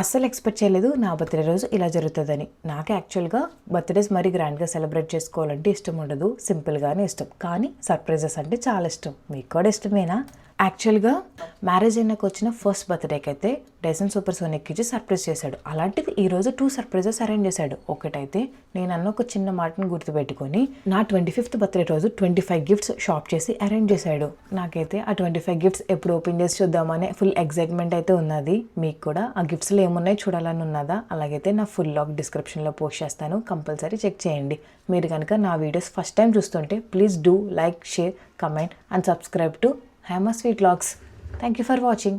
అస్సలు ఎక్స్పెక్ట్ చేయలేదు నా బర్త్డే రోజు ఇలా జరుగుతుందని. నాకు యాక్చువల్గా బర్త్డేస్ మరీ గ్రాండ్గా సెలబ్రేట్ చేసుకోవాలంటే ఇష్టం ఉండదు, సింపుల్గానే ఇష్టం. కానీ సర్ప్రైజెస్ అంటే చాలా ఇష్టం. మీకు కూడా ఇష్టమేనా? యాక్చువల్గా మ్యారేజ్ అయినాక వచ్చిన ఫస్ట్ బర్త్డేకి అయితే డైసన్ సూపర్ సోనిక్ ఇచ్చి సర్ప్రైజ్ చేశాడు. అలాంటిది ఈరోజు 2 సర్ప్రైజెస్ అరేంజ్ చేశాడు. ఒకటైతే నేను అన్న ఒక చిన్న మాటను గుర్తుపెట్టుకొని నా 25th బర్త్డే రోజు 25 గిఫ్ట్స్ షాప్ చేసి అరేంజ్ చేశాడు. నాకైతే ఆ 25 గిఫ్ట్స్ ఎప్పుడు ఓపెన్ చేసి చూద్దామనే ఫుల్ ఎక్సైట్మెంట్ అయితే ఉన్నది. మీకు కూడా ఆ గిఫ్ట్స్లో ఏమున్నాయి చూడాలని ఉన్నదా? అలాగైతే నా ఫుల్ లాగ్ డిస్క్రిప్షన్లో పోస్ట్ చేస్తాను, కంపల్సరీ చెక్ చేయండి. మీరు కనుక నా వీడియోస్ ఫస్ట్ టైం చూస్తుంటే please do like, share, comment and subscribe to Hema Sweet Vlogs. Thank you for watching.